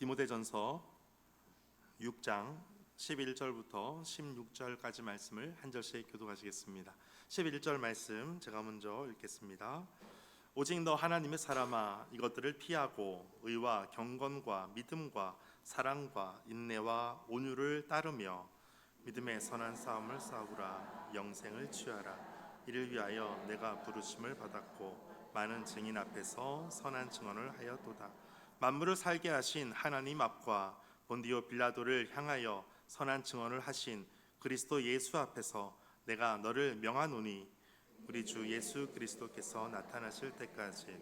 디모데전서 6장 11절부터 16절까지 말씀을 한 절씩 교독하시겠습니다. 11절 말씀 제가 먼저 읽겠습니다. 오직 너 하나님의 사람아, 이것들을 피하고 의와 경건과 믿음과 사랑과 인내와 온유를 따르며 믿음의 선한 싸움을 싸우라. 영생을 취하라. 이를 위하여 내가 부르심을 받았고 많은 증인 앞에서 선한 증언을 하였도다. 만물을 살게 하신 하나님 앞과 본디오 빌라도를 향하여 선한 증언을 하신 그리스도 예수 앞에서 내가 너를 명하노니 우리 주 예수 그리스도께서 나타나실 때까지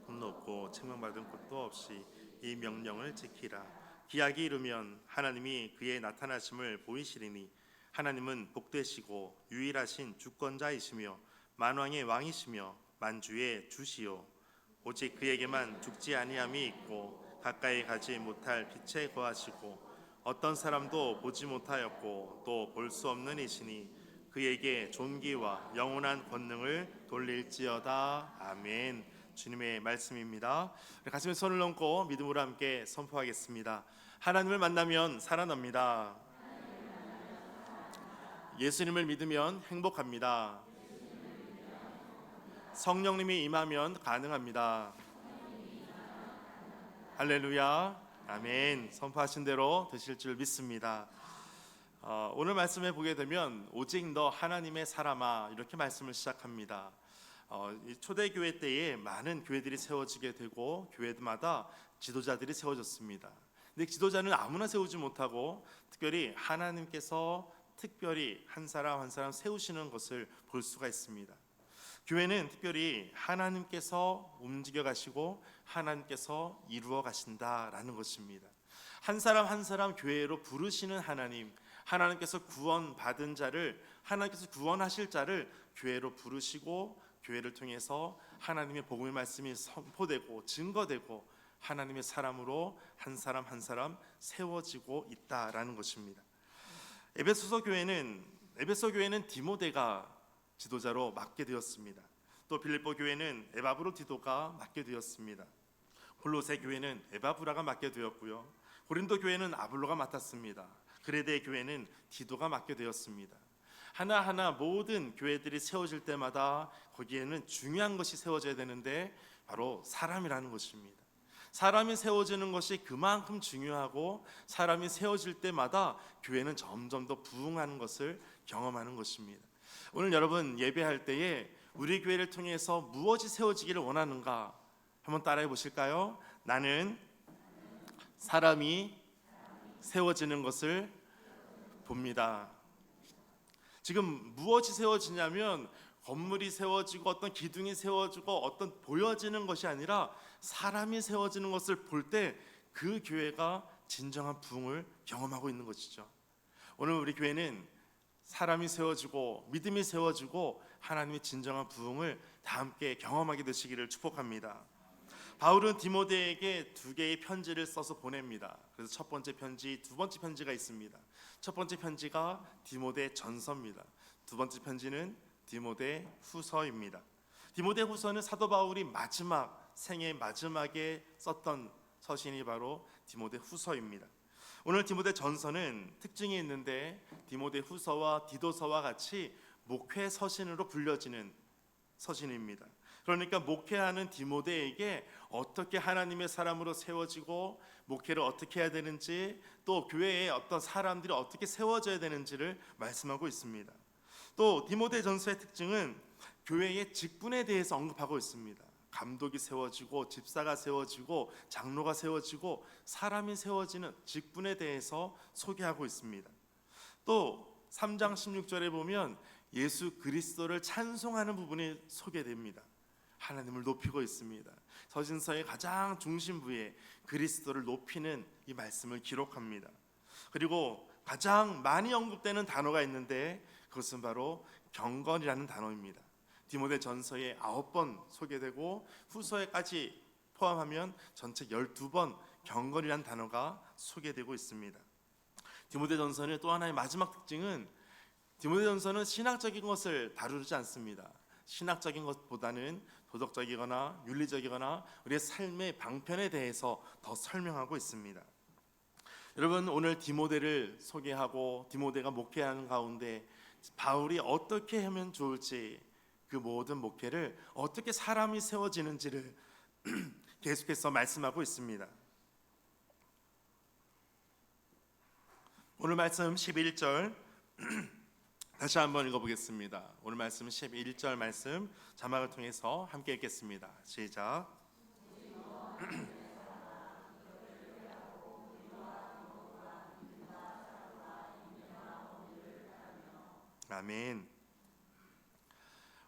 돈 높고 책망받은 것도 없이 이 명령을 지키라. 기약이 이르면 하나님이 그의 나타나심을 보이시리니 하나님은 복되시고 유일하신 주권자이시며 만왕의 왕이시며 만주의 주시요 오직 그에게만 죽지 아니함이 있고 가까이 가지 못할 빛에 거하시고 어떤 사람도 보지 못하였고 또 볼 수 없는 이시니 그에게 존귀와 영원한 권능을 돌릴지어다. 아멘. 주님의 말씀입니다. 가슴에 손을 얹고 믿음으로 함께 선포하겠습니다. 하나님을 만나면 살아납니다. 예수님을 믿으면 행복합니다. 성령님이 임하면 가능합니다. 할렐루야. 아멘. 선포하신 대로 되실 줄 믿습니다. 오늘 말씀에 보게 되면 오직 너 하나님의 사람아, 이렇게 말씀을 시작합니다. 초대교회 때에 많은 교회들이 세워지게 되고 교회마다 지도자들이 세워졌습니다. 근데 지도자는 아무나 세우지 못하고 특별히 하나님께서 특별히 한 사람 한 사람 세우시는 것을 볼 수가 있습니다. 교회는 특별히 하나님께서 움직여 가시고 하나님께서 이루어 가신다라는 것입니다. 한 사람 한 사람 교회로 부르시는 하나님, 하나님께서 구원받은 자를, 하나님께서 구원하실 자를 교회로 부르시고 교회를 통해서 하나님의 복음의 말씀이 선포되고 증거되고 하나님의 사람으로 한 사람 한 사람 세워지고 있다라는 것입니다. 에베소 교회는 디모데가 지도자로 맡게 되었습니다. 또 빌립보 교회는 에바브로디도가 맡게 되었습니다. 골로새 교회는 에바브라가 맡게 되었고요. 고린도 교회는 아볼로가 맡았습니다. 그레데 교회는 디도가 맡게 되었습니다. 하나하나 모든 교회들이 세워질 때마다 거기에는 중요한 것이 세워져야 되는데 바로 사람이라는 것입니다. 사람이 세워지는 것이 그만큼 중요하고 사람이 세워질 때마다 교회는 점점 더 부흥하는 것을 경험하는 것입니다. 오늘 여러분 예배할 때에 우리 교회를 통해서 무엇이 세워지기를 원하는가 한번 따라해 보실까요? 나는 사람이 세워지는 것을 봅니다. 지금 무엇이 세워지냐면 건물이 세워지고 어떤 기둥이 세워지고 어떤 보여지는 것이 아니라 사람이 세워지는 것을 볼 때 그 교회가 진정한 부흥을 경험하고 있는 것이죠. 오늘 우리 교회는 사람이 세워지고 믿음이 세워지고 하나님의 진정한 부흥을 다 함께 경험하게 되시기를 축복합니다. 바울은 디모데에게 두 개의 편지를 써서 보냅니다. 그래서 첫 번째 편지, 두 번째 편지가 있습니다. 첫 번째 편지가 디모데 전서입니다. 두 번째 편지는 디모데 후서입니다. 디모데 후서는 사도 바울이 생애 마지막에 썼던 서신이 바로 디모데 후서입니다. 오늘 디모데 전서는 특징이 있는데 디모데 후서와 디도서와 같이 목회 서신으로 불려지는 서신입니다. 그러니까 목회하는 디모데에게 어떻게 하나님의 사람으로 세워지고 목회를 어떻게 해야 되는지, 또 교회에 어떤 사람들이 어떻게 세워져야 되는지를 말씀하고 있습니다. 또 디모데 전서의 특징은 교회의 직분에 대해서 언급하고 있습니다. 감독이 세워지고 집사가 세워지고 장로가 세워지고 사람이 세워지는 직분에 대해서 소개하고 있습니다. 또 3장 16절에 보면 예수 그리스도를 찬송하는 부분이 소개됩니다. 하나님을 높이고 있습니다. 서신서의 가장 중심부에 그리스도를 높이는 이 말씀을 기록합니다. 그리고 가장 많이 언급되는 단어가 있는데 그것은 바로 경건이라는 단어입니다. 디모데 전서에 9번 소개되고 후서에까지 포함하면 전체 12번 경건이라는 단어가 소개되고 있습니다. 디모데 전서는 또 하나의 마지막 특징은 디모데 전서는 신학적인 것을 다루지 않습니다. 신학적인 것보다는 도덕적이거나 윤리적이거나 우리의 삶의 방편에 대해서 더 설명하고 있습니다. 여러분, 오늘 디모데를 소개하고 디모데가 목회하는 가운데 바울이 어떻게 하면 좋을지, 그 모든 목회를 어떻게 사람이 세워지는지를 계속해서 말씀하고 있습니다. 오늘 말씀 11절 다시 한번 읽어보겠습니다. 오늘 말씀 11절 말씀 자막을 통해서 함께 읽겠습니다. 시작. 아멘.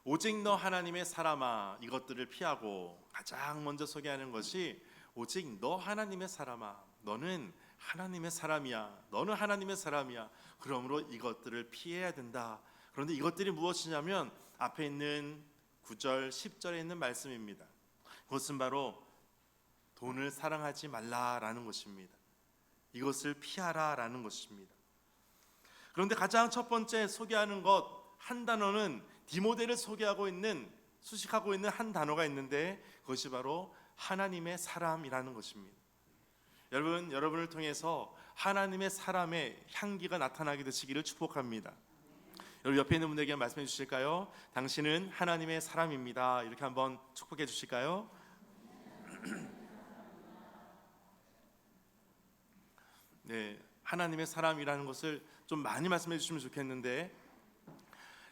오직 너 하나님의 사람아, 이것들을 피하고 가장 먼저 소개하는 것이 오직 너 하나님의 사람아, 너는 하나님의 사람이야, 너는 하나님의 사람이야. 그러므로 이것들을 피해야 된다. 그런데 이것들이 무엇이냐면 앞에 있는 9절 10절에 있는 말씀입니다. 그것은 바로 돈을 사랑하지 말라라는 것입니다. 이것을 피하라라는 것입니다. 그런데 가장 첫 번째 소개하는 것 한 단어는 디모데를 소개하고 있는, 수식하고 있는 한 단어가 있는데 그것이 바로 하나님의 사람이라는 것입니다. 여러분을 통해서 하나님의 사람의 향기가 나타나게 되시기를 축복합니다. 여러분 옆에 있는 분들에게 말씀해 주실까요? 당신은 하나님의 사람입니다. 이렇게 한번 축복해 주실까요? 네, 하나님의 사람이라는 것을 좀 많이 말씀해 주시면 좋겠는데,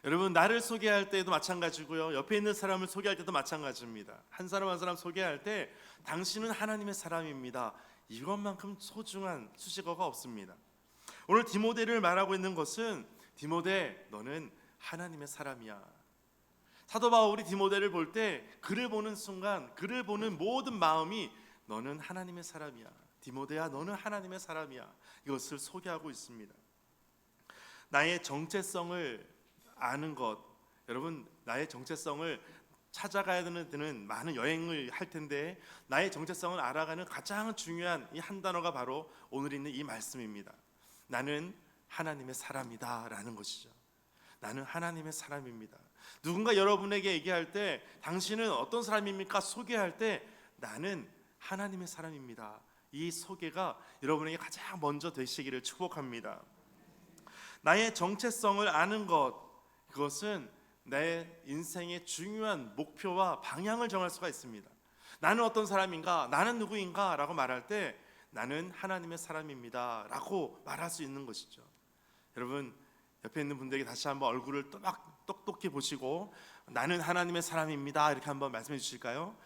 여러분 나를 소개할 때도 마찬가지고요, 옆에 있는 사람을 소개할 때도 마찬가지입니다. 한 사람 한 사람 소개할 때 당신은 하나님의 사람입니다, 이것만큼 소중한 수식어가 없습니다. 오늘 디모데를 말하고 있는 것은 디모데, 너는 하나님의 사람이야. 사도 바울이 디모데를 볼 때 그를 보는 순간, 그를 보는 모든 마음이 너는 하나님의 사람이야, 디모데야 너는 하나님의 사람이야, 이것을 소개하고 있습니다. 나의 정체성을 아는 것, 여러분 나의 정체성을 찾아가야 되는 많은 여행을 할 텐데 나의 정체성을 알아가는 가장 중요한 이 한 단어가 바로 오늘 있는 이 말씀입니다. 나는 하나님의 사람이다 라는 것이죠. 나는 하나님의 사람입니다. 누군가 여러분에게 얘기할 때 당신은 어떤 사람입니까? 소개할 때 나는 하나님의 사람입니다, 이 소개가 여러분에게 가장 먼저 되시기를 축복합니다. 나의 정체성을 아는 것, 그것은 내 인생의 중요한 목표와 방향을 정할 수가 있습니다. 나는 어떤 사람인가, 나는 누구인가 라고 말할 때 나는 하나님의 사람입니다 라고 말할 수 있는 것이죠. 여러분 옆에 있는 분들에게 다시 한번 얼굴을 똑똑히 보시고 나는 하나님의 사람입니다 이렇게 한번 말씀해 주실까요?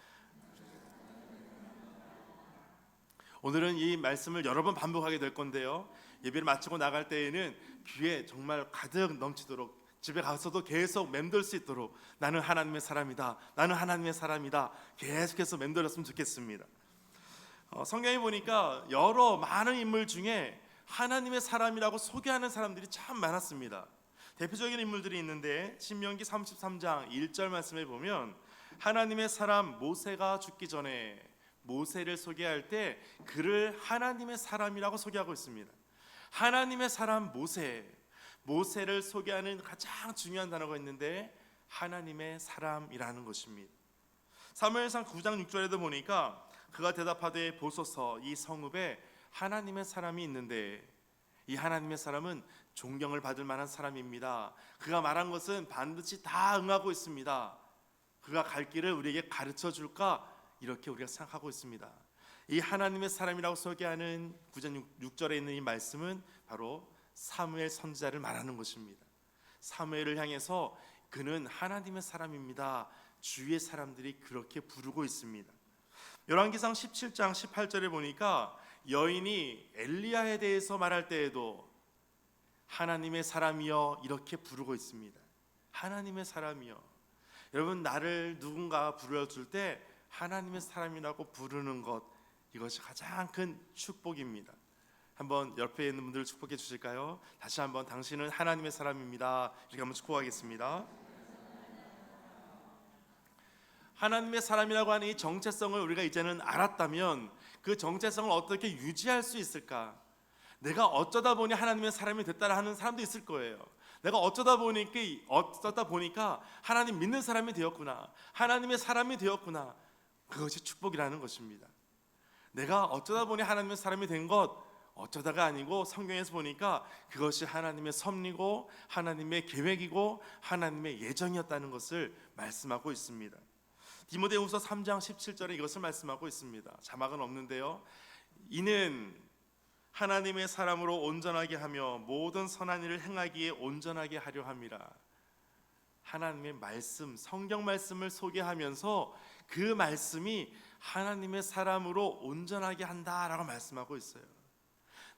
오늘은 이 말씀을 여러 번 반복하게 될 건데요, 예배를 마치고 나갈 때에는 귀에 정말 가득 넘치도록, 집에 가서도 계속 맴돌 수 있도록 나는 하나님의 사람이다, 나는 하나님의 사람이다 계속해서 맴돌았으면 좋겠습니다. 성경에 보니까 여러 많은 인물 중에 하나님의 사람이라고 소개하는 사람들이 참 많았습니다. 대표적인 인물들이 있는데 신명기 33장 1절 말씀에 보면 하나님의 사람 모세가 죽기 전에 모세를 소개할 때 그를 하나님의 사람이라고 소개하고 있습니다. 하나님의 사람 모세를 소개하는 가장 중요한 단어가 있는데 하나님의 사람이라는 것입니다. 사무엘상 9장 6절에도 보니까 그가 대답하되 보소서, 이 성읍에 하나님의 사람이 있는데 이 하나님의 사람은 존경을 받을 만한 사람입니다. 그가 말한 것은 반드시 다 응하고 있습니다. 그가 갈 길을 우리에게 가르쳐 줄까, 이렇게 우리가 생각하고 있습니다. 이 하나님의 사람이라고 소개하는 9장 6절에 있는 이 말씀은 바로 사무엘 선지자를 말하는 것입니다. 사무엘을 향해서 그는 하나님의 사람입니다, 주위의 사람들이 그렇게 부르고 있습니다. 열왕기상 17장 18절에 보니까 여인이 엘리야에 대해서 말할 때에도 하나님의 사람이여 이렇게 부르고 있습니다. 하나님의 사람이여. 여러분 나를 누군가 불러줄 때 하나님의 사람이라고 부르는 것, 이것이 가장 큰 축복입니다. 한번 옆에 있는 분들 축복해 주실까요? 다시 한번 당신은 하나님의 사람입니다 이렇게 한번 축복하겠습니다. 하나님의 사람이라고 하는 이 정체성을 우리가 이제는 알았다면 그 정체성을 어떻게 유지할 수 있을까? 내가 어쩌다 보니 하나님의 사람이 됐다 하는 사람도 있을 거예요. 내가 어쩌다 보니까 하나님 믿는 사람이 되었구나, 하나님의 사람이 되었구나, 그것이 축복이라는 것입니다. 내가 어쩌다 보니 하나님의 사람이 된 것, 어쩌다가 아니고 성경에서 보니까 그것이 하나님의 섭리고 하나님의 계획이고 하나님의 예정이었다는 것을 말씀하고 있습니다. 디모데후서 3장 17절에 이것을 말씀하고 있습니다. 자막은 없는데요. 이는 하나님의 사람으로 온전하게 하며 모든 선한 일을 행하기에 온전하게 하려 함이라. 하나님의 말씀, 성경 말씀을 소개하면서 그 말씀이 하나님의 사람으로 온전하게 한다라고 말씀하고 있어요.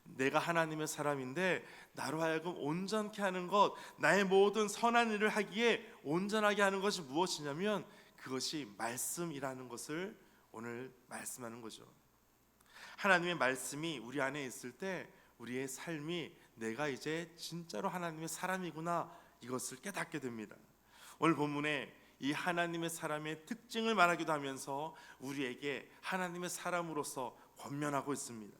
내가 하나님의 사람인데 나로 하여금 온전케 하는 것, 나의 모든 선한 일을 하기에 온전하게 하는 것이 무엇이냐면 그것이 말씀이라는 것을 오늘 말씀하는 거죠. 하나님의 말씀이 우리 안에 있을 때 우리의 삶이 내가 이제 진짜로 하나님의 사람이구나, 이것을 깨닫게 됩니다. 오늘 본문에 이 하나님의 사람의 특징을 말하기도 하면서 우리에게 하나님의 사람으로서 권면하고 있습니다.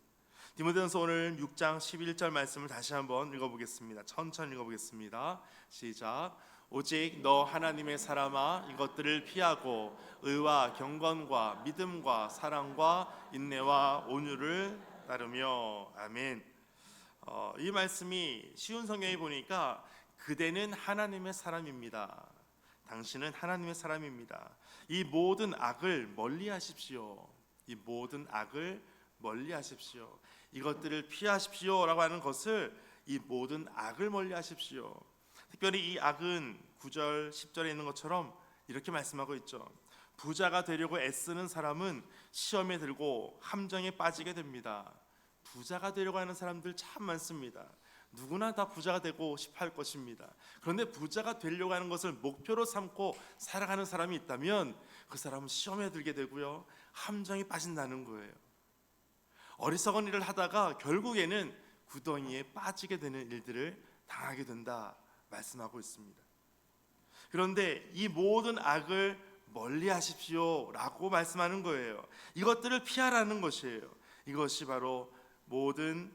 디모데전서 오늘 6장 11절 말씀을 다시 한번 읽어보겠습니다. 천천히 읽어보겠습니다. 시작. 오직 너 하나님의 사람아 이것들을 피하고 의와 경건과 믿음과 사랑과 인내와 온유를 따르며. 아멘. 이 말씀이 쉬운 성경에 보니까 그대는 하나님의 사람입니다. 당신은 하나님의 사람입니다. 이 모든 악을 멀리하십시오. 이 모든 악을 멀리하십시오. 이것들을 피하십시오 라고 하는 것을, 이 모든 악을 멀리하십시오. 특별히 이 악은 9절 10절에 있는 것처럼 이렇게 말씀하고 있죠. 부자가 되려고 애쓰는 사람은 시험에 들고 함정에 빠지게 됩니다. 부자가 되려고 하는 사람들 참 많습니다. 누구나 다 부자가 되고 싶어 할 것입니다. 그런데 부자가 되려고 하는 것을 목표로 삼고 살아가는 사람이 있다면 그 사람은 시험에 들게 되고요, 함정에 빠진다는 거예요. 어리석은 일을 하다가 결국에는 구덩이에 빠지게 되는 일들을 당하게 된다 말씀하고 있습니다. 그런데 이 모든 악을 멀리 하십시오 라고 말씀하는 거예요. 이것들을 피하라는 것이에요. 이것이 바로 모든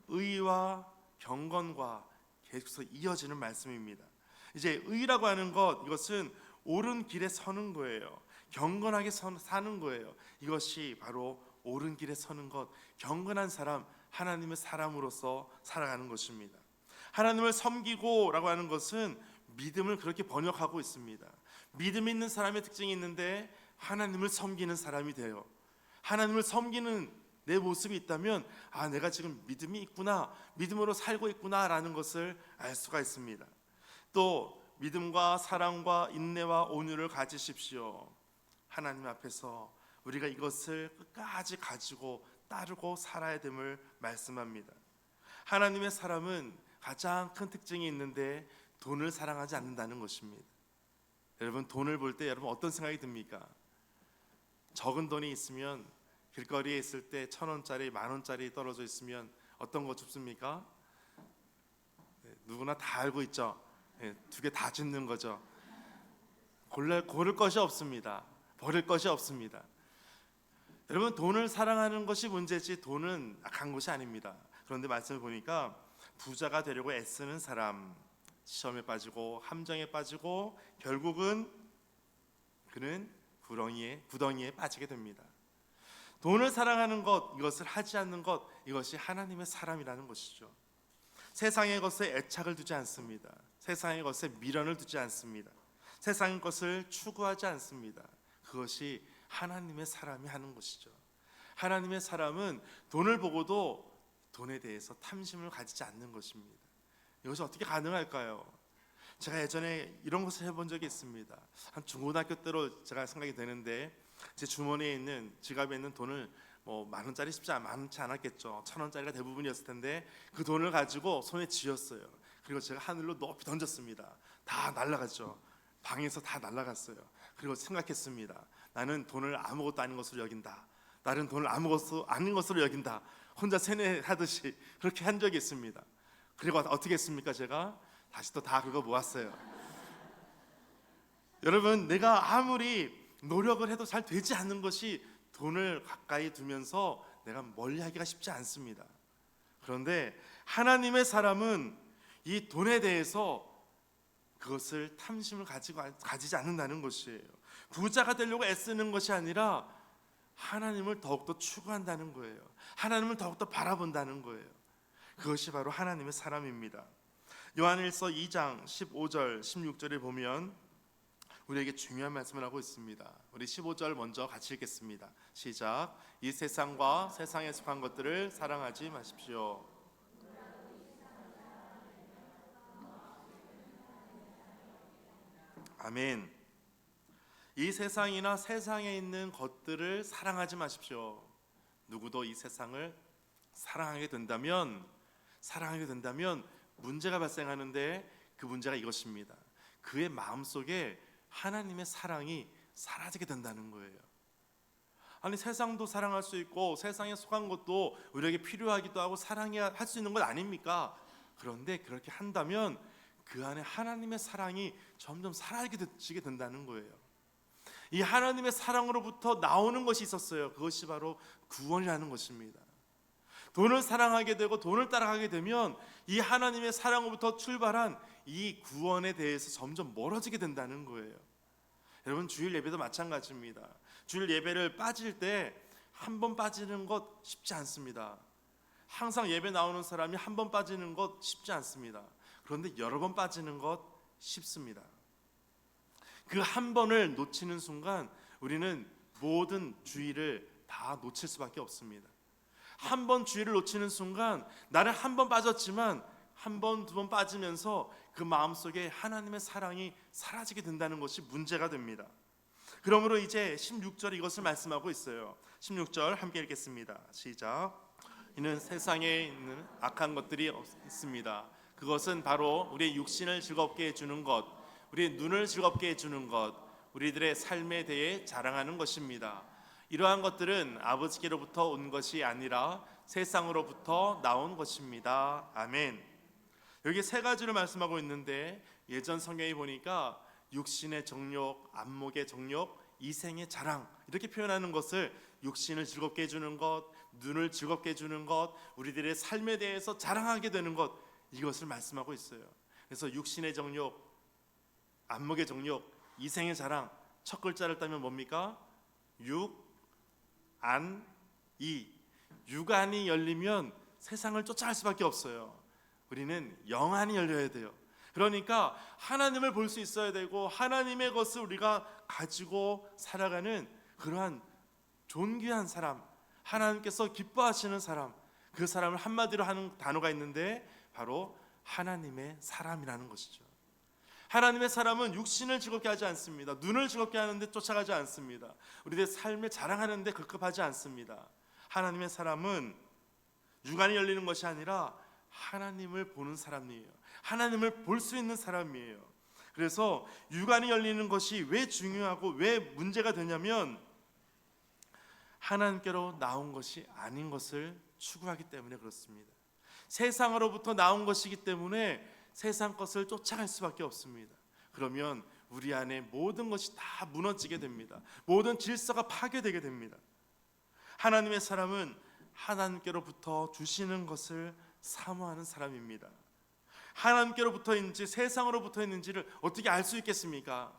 의와 경건과 계속해서 이어지는 말씀입니다. 이제 의라고 하는 것, 이것은 옳은 길에 서는 거예요. 경건하게 사는 거예요. 이것이 바로 옳은 길에 서는 것, 경건한 사람, 하나님의 사람으로서 살아가는 것입니다. 하나님을 섬기고 라고 하는 것은 믿음을 그렇게 번역하고 있습니다. 믿음 있는 사람의 특징이 있는데 하나님을 섬기는 사람이 돼요. 하나님을 섬기는 내 모습이 있다면 내가 지금 믿음이 있구나, 믿음으로 살고 있구나 라는 것을 알 수가 있습니다. 또 믿음과 사랑과 인내와 온유를 가지십시오. 하나님 앞에서 우리가 이것을 끝까지 가지고 따르고 살아야 됨을 말씀합니다. 하나님의 사람은 가장 큰 특징이 있는데 돈을 사랑하지 않는다는 것입니다. 여러분, 돈을 볼 때 여러분 어떤 생각이 듭니까? 적은 돈이 있으면, 길거리에 있을 때 1,000원짜리, 10,000원짜리 떨어져 있으면 어떤 거 줍습니까? 누구나 다 알고 있죠. 두 개 다 줍는 거죠. 고를 것이 없습니다. 버릴 것이 없습니다. 여러분, 돈을 사랑하는 것이 문제지 돈은 악한 것이 아닙니다. 그런데 말씀을 보니까 부자가 되려고 애쓰는 사람, 시험에 빠지고 함정에 빠지고 결국은 그는 구덩이에 빠지게 됩니다. 돈을 사랑하는 것, 이것을 하지 않는 것, 이것이 하나님의 사람이라는 것이죠. 세상의 것에 애착을 두지 않습니다. 세상의 것에 미련을 두지 않습니다. 세상의 것을 추구하지 않습니다. 그것이 하나님의 사람이 하는 것이죠. 하나님의 사람은 돈을 보고도 돈에 대해서 탐심을 가지지 않는 것입니다. 이것이 어떻게 가능할까요? 제가 예전에 이런 것을 해본 적이 있습니다. 한 중고등학교 때로 제가 생각이 되는데, 제 주머니에 있는, 지갑에 있는 돈을 만원짜리 많지 않았겠죠. 1,000원짜리가 대부분이었을 텐데 그 돈을 가지고 손에 쥐었어요. 그리고 제가 하늘로 높이 던졌습니다. 다 날아갔죠. 방에서 다 날아갔어요. 그리고 생각했습니다. 나는 돈을 아무것도 아닌 것으로 여긴다. 나는 돈을 아무것도 아닌 것으로 여긴다. 혼자 세뇌하듯이 그렇게 한 적이 있습니다. 그리고 어떻게 했습니까? 제가 다시 또 다 그거 모았어요. 여러분, 내가 아무리 노력을 해도 잘 되지 않는 것이 돈을 가까이 두면서 내가 멀리하기가 쉽지 않습니다. 그런데 하나님의 사람은 이 돈에 대해서 그것을 탐심을 가지지 않는다는 것이에요. 부자가 되려고 애쓰는 것이 아니라 하나님을 더욱더 추구한다는 거예요. 하나님을 더욱더 바라본다는 거예요. 그것이 바로 하나님의 사람입니다. 요한일서 2장 15절 16절에 보면 우리에게 중요한 말씀을 하고 있습니다. 우리 15절 먼저 같이 읽겠습니다. 시작. 이 세상과 세상에 속한 것들을 사랑하지 마십시오. 아멘. 이 세상이나 세상에 있는 것들을 사랑하지 마십시오. 누구도 이 세상을 사랑하게 된다면 문제가 발생하는데, 그 문제가 이것입니다. 그의 마음속에 하나님의 사랑이 사라지게 된다는 거예요. 아니, 세상도 사랑할 수 있고 세상에 속한 것도 우리에게 필요하기도 하고 사랑해야 할 수 있는 것 아닙니까? 그런데 그렇게 한다면 그 안에 하나님의 사랑이 점점 사라지게 된다는 거예요. 이 하나님의 사랑으로부터 나오는 것이 있었어요. 그것이 바로 구원이라는 것입니다. 돈을 사랑하게 되고 돈을 따라가게 되면 이 하나님의 사랑으로부터 출발한 이 구원에 대해서 점점 멀어지게 된다는 거예요. 여러분, 주일 예배도 마찬가지입니다. 주일 예배를 빠질 때 한 번 빠지는 것 쉽지 않습니다. 항상 예배 나오는 사람이 한 번 빠지는 것 쉽지 않습니다. 그런데 여러 번 빠지는 것 쉽습니다. 그 한 번을 놓치는 순간 우리는 모든 주일을 다 놓칠 수밖에 없습니다. 한 번 주일을 놓치는 순간 나는 한 번 빠졌지만 한 번, 두 번 빠지면서 그 마음속에 하나님의 사랑이 사라지게 된다는 것이 문제가 됩니다. 그러므로 이제 16절 이것을 말씀하고 있어요. 16절 함께 읽겠습니다. 시작. 이는 세상에 있는 악한 것들이 있습니다. 그것은 바로 우리의 육신을 즐겁게 해주는 것, 우리의 눈을 즐겁게 해주는 것, 우리들의 삶에 대해 자랑하는 것입니다. 이러한 것들은 아버지께로부터 온 것이 아니라 세상으로부터 나온 것입니다. 아멘. 여기 세 가지를 말씀하고 있는데, 예전 성경에 보니까 육신의 정욕, 안목의 정욕, 이생의 자랑, 이렇게 표현하는 것을 육신을 즐겁게 해주는 것, 눈을 즐겁게 해주는 것, 우리들의 삶에 대해서 자랑하게 되는 것, 이것을 말씀하고 있어요. 그래서 육신의 정욕, 안목의 정욕, 이생의 자랑, 첫 글자를 따면 뭡니까? 육, 안, 이. 육안이 열리면 세상을 쫓아갈 수밖에 없어요. 우리는 영안이 열려야 돼요. 그러니까 하나님을 볼 수 있어야 되고 하나님의 것을 우리가 가지고 살아가는 그러한 존귀한 사람, 하나님께서 기뻐하시는 사람, 그 사람을 한마디로 하는 단어가 있는데 바로 하나님의 사람이라는 것이죠. 하나님의 사람은 육신을 즐겁게 하지 않습니다. 눈을 즐겁게 하는데 쫓아가지 않습니다. 우리의 삶을 자랑하는데 급급하지 않습니다. 하나님의 사람은 육안이 열리는 것이 아니라 하나님을 보는 사람이에요. 하나님을 볼 수 있는 사람이에요. 그래서 육안이 열리는 것이 왜 중요하고 왜 문제가 되냐면 하나님께로 나온 것이 아닌 것을 추구하기 때문에 그렇습니다. 세상으로부터 나온 것이기 때문에 세상 것을 쫓아갈 수밖에 없습니다. 그러면 우리 안에 모든 것이 다 무너지게 됩니다. 모든 질서가 파괴되게 됩니다. 하나님의 사람은 하나님께로부터 주시는 것을 사모하는 사람입니다. 하나님께로부터인지 세상으로부터인지를 어떻게 알 수 있겠습니까?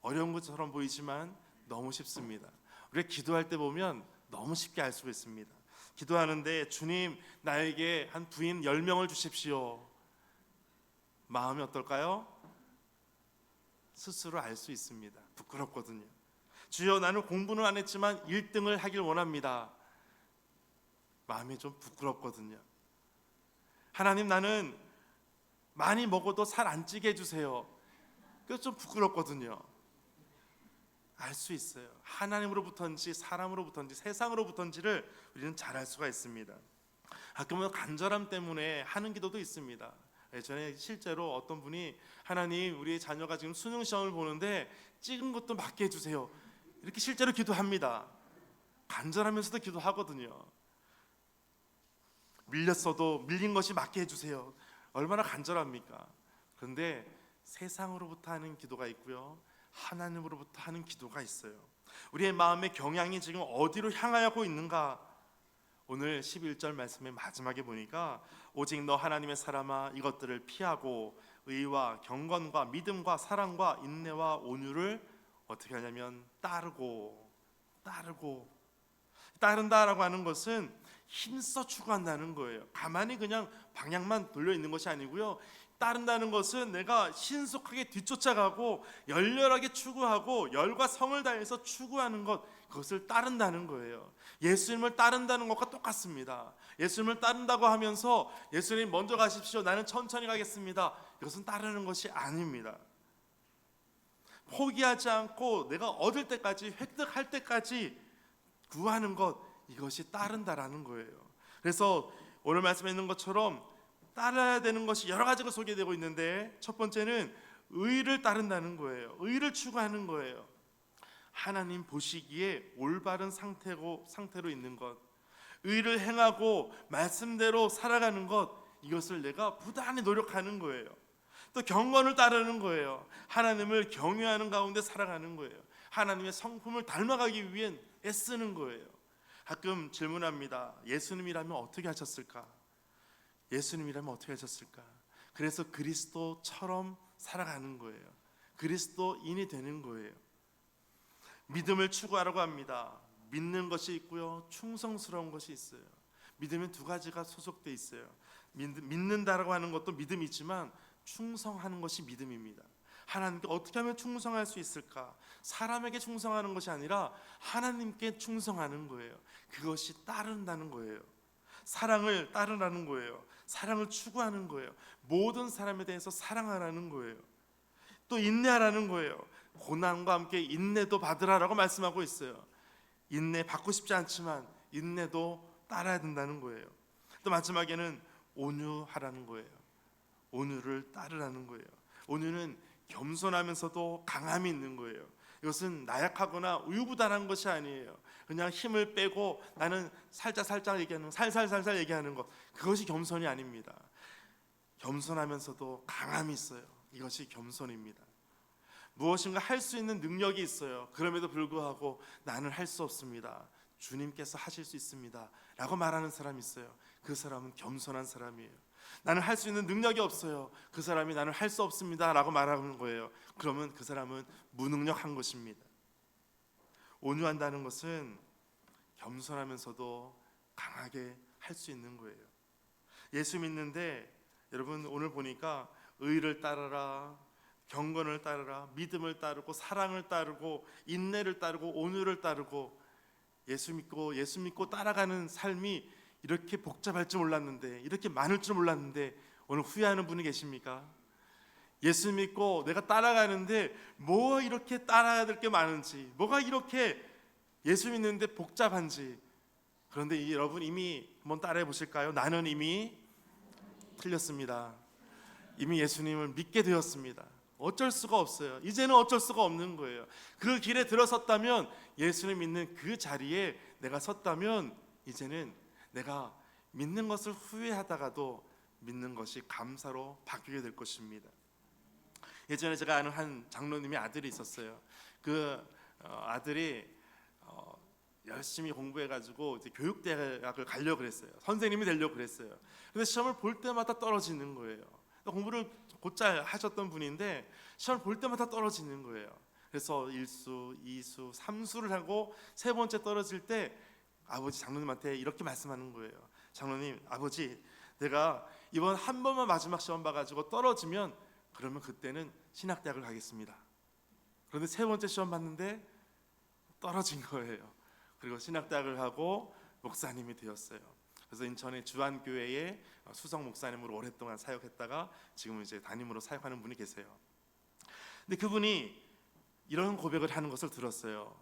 어려운 것처럼 보이지만 너무 쉽습니다. 우리가 기도할 때 보면 너무 쉽게 알 수가 있습니다. 기도하는데 주님, 나에게 한 부인 10명을 주십시오. 마음이 어떨까요? 스스로 알 수 있습니다. 부끄럽거든요. 주여, 나는 공부는 안 했지만 1등을 하길 원합니다. 마음이 좀 부끄럽거든요. 하나님, 나는 많이 먹어도 살 안 찌게 해주세요. 그래서 좀 부끄럽거든요. 알 수 있어요. 하나님으로부터인지 사람으로부터인지 세상으로부터인지를 우리는 잘 알 수가 있습니다. 가끔은 간절함 때문에 하는 기도도 있습니다. 예전에 실제로 어떤 분이 하나님, 우리 자녀가 지금 수능 시험을 보는데 찍은 것도 맞게 해주세요. 이렇게 실제로 기도합니다. 간절하면서도 기도하거든요. 밀렸어도 밀린 것이 맞게 해주세요. 얼마나 간절합니까? 그런데 세상으로부터 하는 기도가 있고요, 하나님으로부터 하는 기도가 있어요. 우리의 마음의 경향이 지금 어디로 향하고 있는가? 오늘 11절 말씀의 마지막에 보니까 오직 너 하나님의 사람아 이것들을 피하고 의와 경건과 믿음과 사랑과 인내와 온유를 어떻게 하냐면 따르고 따른다라고 하는 것은 힘써 추구한다는 거예요. 가만히 그냥 방향만 돌려 있는 것이 아니고요. 따른다는 것은 내가 신속하게 뒤쫓아가고 열렬하게 추구하고 열과 성을 다해서 추구하는 것, 그것을 따른다는 거예요. 예수님을 따른다는 것과 똑같습니다. 예수님을 따른다고 하면서 예수님 먼저 가십시오, 나는 천천히 가겠습니다, 이것은 따르는 것이 아닙니다. 포기하지 않고 내가 얻을 때까지, 획득할 때까지 구하는 것, 이것이 따른다라는 거예요. 그래서 오늘 말씀에 있는 것처럼 따라야 되는 것이 여러 가지가 소개되고 있는데, 첫 번째는 의를 따른다는 거예요. 의를 추구하는 거예요. 하나님 보시기에 올바른 상태로 있는 것, 의를 행하고 말씀대로 살아가는 것, 이것을 내가 부단히 노력하는 거예요. 또 경건을 따르는 거예요. 하나님을 경외하는 가운데 살아가는 거예요. 하나님의 성품을 닮아가기 위해 애쓰는 거예요. 가끔 질문합니다. 예수님이라면 어떻게 하셨을까? 예수님이라면 어떻게 하셨을까? 그래서 그리스도처럼 살아가는 거예요. 그리스도인이 되는 거예요. 믿음을 추구하라고 합니다. 믿는 것이 있고요, 충성스러운 것이 있어요. 믿음은 두 가지가 소속돼 있어요. 믿는다라고 하는 것도 믿음이지만 충성하는 것이 믿음입니다. 하나님께 어떻게 하면 충성할 수 있을까? 사람에게 충성하는 것이 아니라 하나님께 충성하는 거예요. 그것이 따른다는 거예요. 사랑을 따르라는 거예요. 사랑을 추구하는 거예요. 모든 사람에 대해서 사랑하라는 거예요. 또 인내하라는 거예요. 고난과 함께 인내도 받으라라고 말씀하고 있어요. 인내 받고 싶지 않지만 인내도 따라야 된다는 거예요. 또 마지막에는 온유하라는 거예요. 온유를 따르라는 거예요. 온유는 겸손하면서도 강함이 있는 거예요. 이것은 나약하거나 우유부단한 것이 아니에요. 그냥 힘을 빼고 나는 살짝 얘기하는, 살살 얘기하는 것, 그것이 겸손이 아닙니다. 겸손하면서도 강함이 있어요. 이것이 겸손입니다. 무엇인가 할 수 있는 능력이 있어요. 그럼에도 불구하고 나는 할 수 없습니다, 주님께서 하실 수 있습니다 라고 말하는 사람이 있어요. 그 사람은 겸손한 사람이에요. 나는 할 수 있는 능력이 없어요. 그 사람이 나는 할 수 없습니다 라고 말하는 거예요. 그러면 그 사람은 무능력한 것입니다. 온유한다는 것은 겸손하면서도 강하게 할 수 있는 거예요. 예수 믿는데 여러분, 오늘 보니까 의를 따르라, 경건을 따르라, 믿음을 따르고 사랑을 따르고 인내를 따르고 온유를 따르고, 예수 믿고 따라가는 삶이 이렇게 복잡할 줄 몰랐는데, 이렇게 많을 줄 몰랐는데, 오늘 후회하는 분이 계십니까? 예수 믿고 내가 따라가는데 뭐 이렇게 따라야 될 게 많은지, 뭐가 이렇게 예수 믿는데 복잡한지. 그런데 여러분, 이미 한번 따라해 보실까요? 나는 이미 틀렸습니다. 이미 예수님을 믿게 되었습니다. 어쩔 수가 없어요. 이제는 어쩔 수가 없는 거예요. 그 길에 들어섰다면, 예수님 믿는 그 자리에 내가 섰다면, 이제는 내가 믿는 것을 후회하다가도 믿는 것이 감사로 바뀌게 될 것입니다. 예전에 제가 아는 한 장로님의 아들이 있었어요. 그 아들이 열심히 공부해가지고 이제 교육대학을 가려고 그랬어요. 선생님이 되려고 그랬어요. 근데 시험을 볼 때마다 떨어지는 거예요. 공부를 곧잘 하셨던 분인데 시험을 볼 때마다 떨어지는 거예요. 그래서 1수, 2수, 3수를 하고 세 번째 떨어질 때 아버지 장로님한테 이렇게 말씀하는 거예요. 장로님, 아버지, 내가 이번 한 번만 마지막 시험 봐가지고 떨어지면 그러면 그때는 신학대학을 가겠습니다. 그런데 세 번째 시험 봤는데 떨어진 거예요. 그리고 신학대학을 하고 목사님이 되었어요. 그래서 인천의 주안교회의 수석 목사님으로 오랫동안 사역했다가 지금 이제 담임으로 사역하는 분이 계세요. 근데 그분이 이런 고백을 하는 것을 들었어요.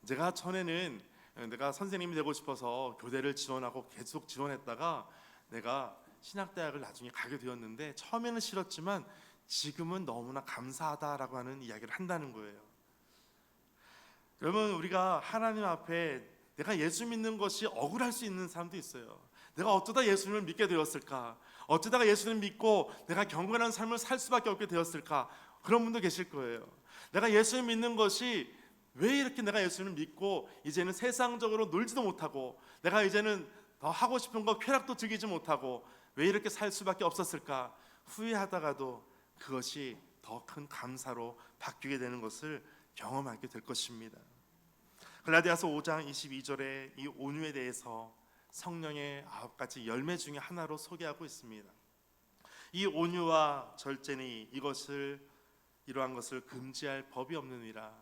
제가 전에는 내가 선생님이 되고 싶어서 교대를 지원하고 계속 지원했다가 내가 신학대학을 나중에 가게 되었는데 처음에는 싫었지만 지금은 너무나 감사하다라고 하는 이야기를 한다는 거예요. 여러분, 우리가 하나님 앞에 내가 예수 믿는 것이 억울할 수 있는 사람도 있어요. 내가 어쩌다 예수님을 믿게 되었을까? 어쩌다가 예수님을 믿고 내가 경건한 삶을 살 수밖에 없게 되었을까? 그런 분도 계실 거예요. 내가 예수님 믿는 것이 왜 이렇게 내가 예수님을 믿고 이제는 세상적으로 놀지도 못하고 내가 이제는 더 하고 싶은 거 쾌락도 즐기지 못하고 왜 이렇게 살 수밖에 없었을까? 후회하다가도 그것이 더 큰 감사로 바뀌게 되는 것을 경험하게 될 것입니다. 갈라디아서 5장 22절에 이 온유에 대해서 성령의 9가지 열매 중에 하나로 소개하고 있습니다. 이 온유와 절제니 이러한 것을 금지할 법이 없느니라.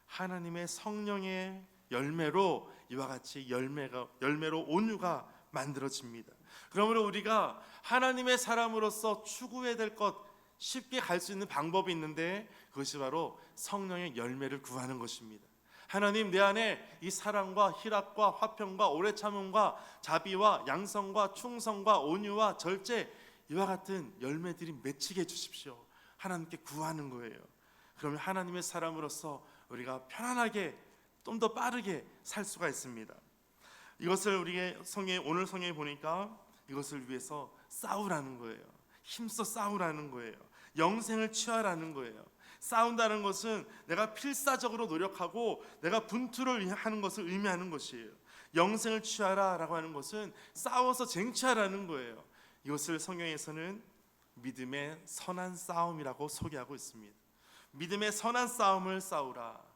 하나님의 성령의 열매로 이와 같이 열매로 온유가 만들어집니다. 그러므로 우리가 하나님의 사람으로서 추구해야 될 것, 쉽게 갈 수 있는 방법이 있는데 그것이 바로 성령의 열매를 구하는 것입니다. 하나님, 내 안에 이 사랑과 희락과 화평과 오래 참음과 자비와 양성과 충성과 온유와 절제, 이와 같은 열매들이 맺히게 해주십시오. 하나님께 구하는 거예요. 그러면 하나님의 사람으로서 우리가 편안하게 좀 더 빠르게 살 수가 있습니다. 이것을 우리의 오늘 성경에 보니까 이것을 위해서 싸우라는 거예요. 힘써 싸우라는 거예요. 영생을 취하라는 거예요. 싸운다는 것은 내가 필사적으로 노력하고 내가 분투를 하는 것을 의미하는 것이에요. 영생을 취하라라고 하는 것은 싸워서 쟁취하라는 거예요. 이것을 성경에서는 믿음의 선한 싸움이라고 소개하고 있습니다. 믿음의 선한 싸움을 싸우라.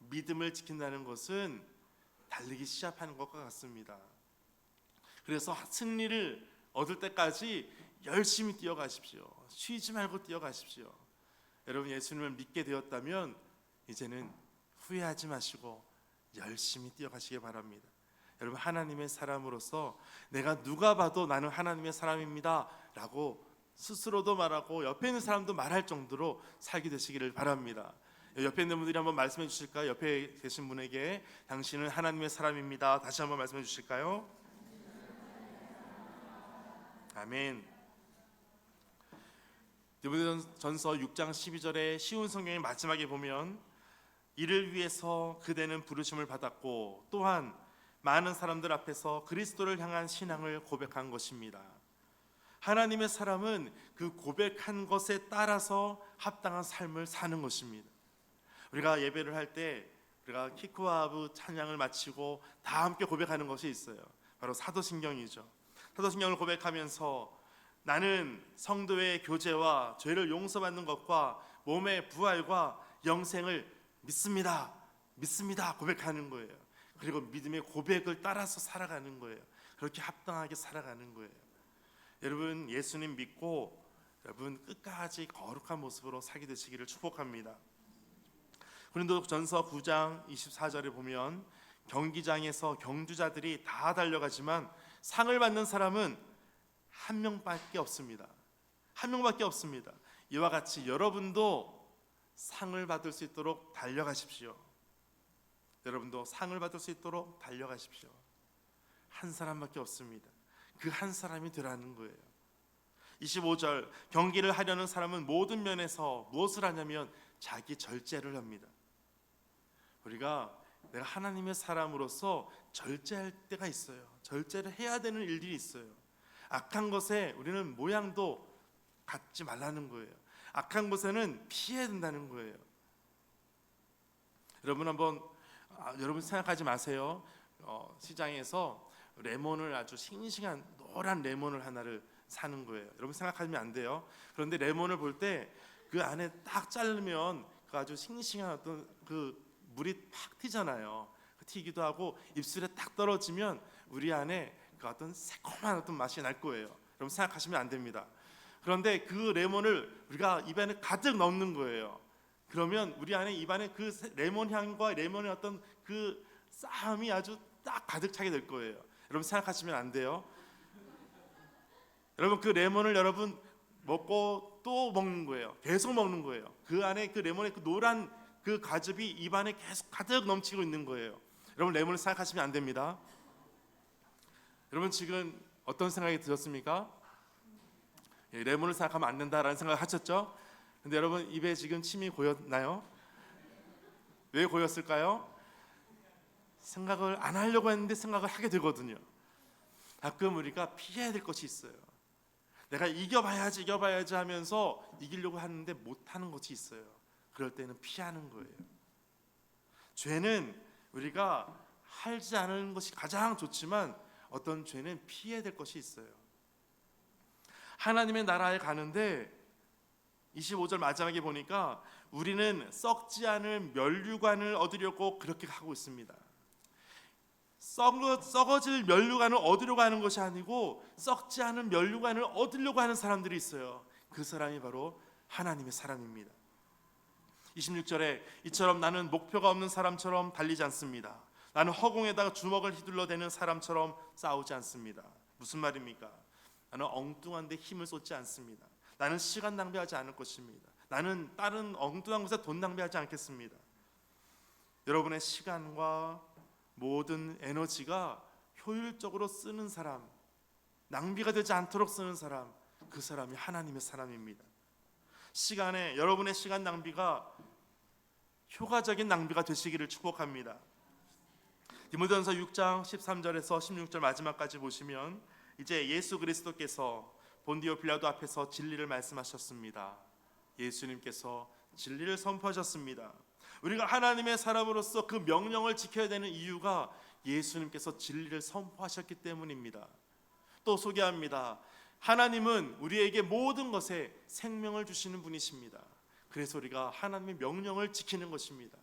믿음을 지킨다는 것은 달리기 시합하는 것과 같습니다. 그래서 승리를 얻을 때까지 열심히 뛰어가십시오. 쉬지 말고 뛰어가십시오. 여러분, 예수님을 믿게 되었다면 이제는 후회하지 마시고 열심히 뛰어가시기 바랍니다. 여러분, 하나님의 사람으로서 내가 누가 봐도 나는 하나님의 사람입니다 라고 스스로도 말하고 옆에 있는 사람도 말할 정도로 살게 되시기를 바랍니다. 옆에 있는 분들이 한번 말씀해 주실까요? 옆에 계신 분에게 당신은 하나님의 사람입니다. 다시 한번 말씀해 주실까요? 아멘. 디모데전서 6장 12절에 쉬운 성경의 마지막에 보면 이를 위해서 그대는 부르심을 받았고 또한 많은 사람들 앞에서 그리스도를 향한 신앙을 고백한 것입니다. 하나님의 사람은 그 고백한 것에 따라서 합당한 삶을 사는 것입니다. 우리가 예배를 할 때 우리가 키크와브 찬양을 마치고 다 함께 고백하는 것이 있어요. 바로 사도신경이죠. 사도신경을 고백하면서 나는 성도의 교제와 죄를 용서받는 것과 몸의 부활과 영생을 믿습니다. 믿습니다. 고백하는 거예요. 그리고 믿음의 고백을 따라서 살아가는 거예요. 그렇게 합당하게 살아가는 거예요. 여러분, 예수님 믿고 여러분 끝까지 거룩한 모습으로 살게 되시기를 축복합니다. 고린도전서 9장 24절에 보면 경기장에서 경주자들이 다 달려가지만 상을 받는 사람은 한 명밖에 없습니다. 한 명밖에 없습니다. 이와 같이 여러분도 상을 받을 수 있도록 달려가십시오. 여러분도 상을 받을 수 있도록 달려가십시오. 한 사람밖에 없습니다. 그 한 사람이 되라는 거예요. 25절, 경기를 하려는 사람은 모든 면에서 무엇을 하냐면 자기 절제를 합니다. 우리가 내가 하나님의 사람으로서 절제할 때가 있어요. 절제를 해야 되는 일들이 있어요. 악한 것에 우리는 모양도 갖지 말라는 거예요. 악한 것에는 피해야 된다는 거예요. 여러분 한번 여러분 생각하지 마세요. 시장에서 레몬을 아주 싱싱한 노란 레몬을 하나를 사는 거예요. 여러분 생각하면 안 돼요. 그런데 레몬을 볼 때 그 안에 딱 자르면 그 아주 싱싱한 어떤 그 물이 팍 튀잖아요. 튀기도 하고 입술에 딱 떨어지면 우리 안에 그 어떤 새콤한 어떤 맛이 날 거예요. 여러분 생각하시면 안 됩니다. 그런데 그 레몬을 우리가 입안에 가득 넣는 거예요. 그러면 우리 안에 입안에 그 레몬 향과 레몬의 어떤 그 싸움이 아주 딱 가득 차게 될 거예요. 여러분 생각하시면 안 돼요. 여러분 그 레몬을 여러분 먹고 또 먹는 거예요. 계속 먹는 거예요. 그 안에 그 레몬의 그 노란 그 과즙이 입안에 계속 가득 넘치고 있는 거예요. 여러분 레몬을 생각하시면 안 됩니다. 여러분 지금 어떤 생각이 드셨습니까? 레몬을 생각하면 안 된다라는 생각을 하셨죠? 근데 여러분 입에 지금 침이 고였나요? 왜 고였을까요? 생각을 안 하려고 했는데 생각을 하게 되거든요. 가끔 우리가 피해야 될 것이 있어요. 내가 이겨봐야지 하면서 이기려고 하는데 못하는 것이 있어요. 그럴 때는 피하는 거예요. 죄는 우리가 하지 않은 것이 가장 좋지만 어떤 죄는 피해야 될 것이 있어요. 하나님의 나라에 가는데 25절 마지막에 보니까 우리는 썩지 않을 면류관을 얻으려고 그렇게 하고 있습니다. 썩어질 면류관을 얻으려고 하는 것이 아니고 썩지 않은 면류관을 얻으려고 하는 사람들이 있어요. 그 사람이 바로 하나님의 사람입니다. 26절에 이처럼 나는 목표가 없는 사람처럼 달리지 않습니다. 나는 허공에다가 주먹을 휘둘러대는 사람처럼 싸우지 않습니다. 무슨 말입니까? 나는 엉뚱한 데 힘을 쏟지 않습니다. 나는 시간 낭비하지 않을 것입니다. 나는 다른 엉뚱한 곳에 돈 낭비하지 않겠습니다. 여러분의 시간과 모든 에너지가 효율적으로 쓰는 사람, 낭비가 되지 않도록 쓰는 사람, 그 사람이 하나님의 사람입니다. 여러분의 시간 낭비가 효과적인 낭비가 되시기를 축복합니다. 디모데전서 6장 13절에서 16절 마지막까지 보시면 이제 예수 그리스도께서 본디오 빌라도 앞에서 진리를 말씀하셨습니다. 예수님께서 진리를 선포하셨습니다. 우리가 하나님의 사람으로서 그 명령을 지켜야 되는 이유가 예수님께서 진리를 선포하셨기 때문입니다. 또 소개합니다. 하나님은 우리에게 모든 것에 생명을 주시는 분이십니다. 그래서 우리가 하나님의 명령을 지키는 것입니다.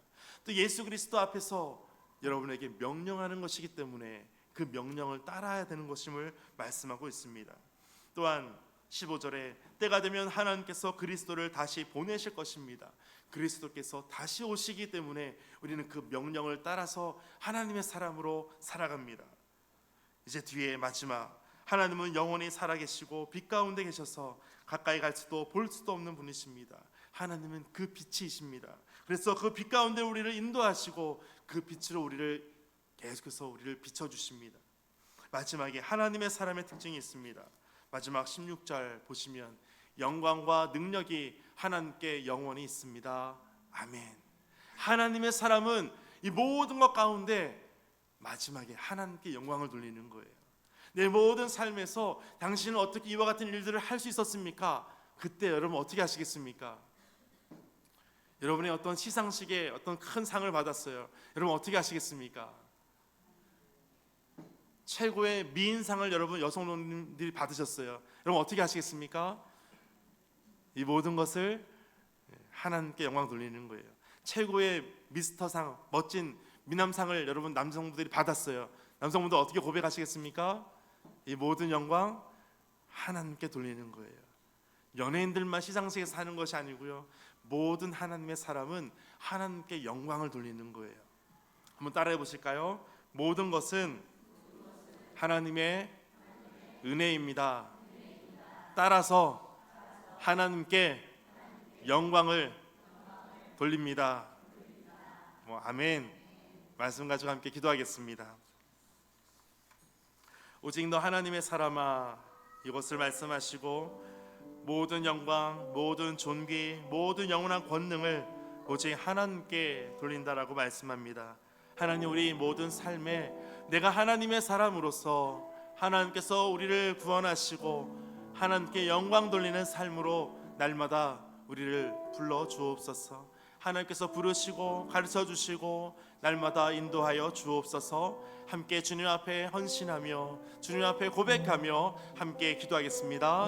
또 예수 그리스도 앞에서 여러분에게 명령하는 것이기 때문에 그 명령을 따라야 되는 것임을 말씀하고 있습니다. 또한 15절에 때가 되면 하나님께서 그리스도를 다시 보내실 것입니다. 그리스도께서 다시 오시기 때문에 우리는 그 명령을 따라서 하나님의 사람으로 살아갑니다. 이제 뒤에 마지막, 하나님은 영원히 살아계시고 빛 가운데 계셔서 가까이 갈 수도 볼 수도 없는 분이십니다. 하나님은 그 빛이십니다. 그래서 그 빛 가운데 우리를 인도하시고 그 빛으로 우리를 계속해서 우리를 비춰주십니다. 마지막에 하나님의 사람의 특징이 있습니다. 마지막 16절 보시면 영광과 능력이 하나님께 영원히 있습니다. 아멘. 하나님의 사람은 이 모든 것 가운데 마지막에 하나님께 영광을 돌리는 거예요. 내 모든 삶에서 당신은 어떻게 이와 같은 일들을 할 수 있었습니까? 그때 여러분 어떻게 하시겠습니까? 여러분의 어떤 시상식에 어떤 큰 상을 받았어요. 여러분 어떻게 하시겠습니까? 최고의 미인상을 여러분 여성분들이 받으셨어요. 여러분 어떻게 하시겠습니까? 이 모든 것을 하나님께 영광 돌리는 거예요. 최고의 미스터상, 멋진 미남상을 여러분 남성분들이 받았어요. 남성분들 어떻게 고백하시겠습니까? 이 모든 영광 하나님께 돌리는 거예요. 연예인들만 시상식에서 하는 것이 아니고요, 모든 하나님의 사람은 하나님께 영광을 돌리는 거예요. 한번 따라해 보실까요? 모든 것은 하나님의 은혜입니다. 따라서 하나님께 영광을 돌립니다. 아멘. 말씀 가지고 함께 기도하겠습니다. 오직 너 하나님의 사람아, 이것을 말씀하시고 모든 영광, 모든 존귀, 모든 영원한 권능을 오직 하나님께 돌린다라고 말씀합니다. 하나님, 우리 모든 삶에 내가 하나님의 사람으로서 하나님께서 우리를 구원하시고 하나님께 영광 돌리는 삶으로 날마다 우리를 불러 주옵소서. 하나님께서 부르시고 가르쳐 주시고 날마다 인도하여 주옵소서. 함께 주님 앞에 헌신하며 주님 앞에 고백하며 함께 기도하겠습니다.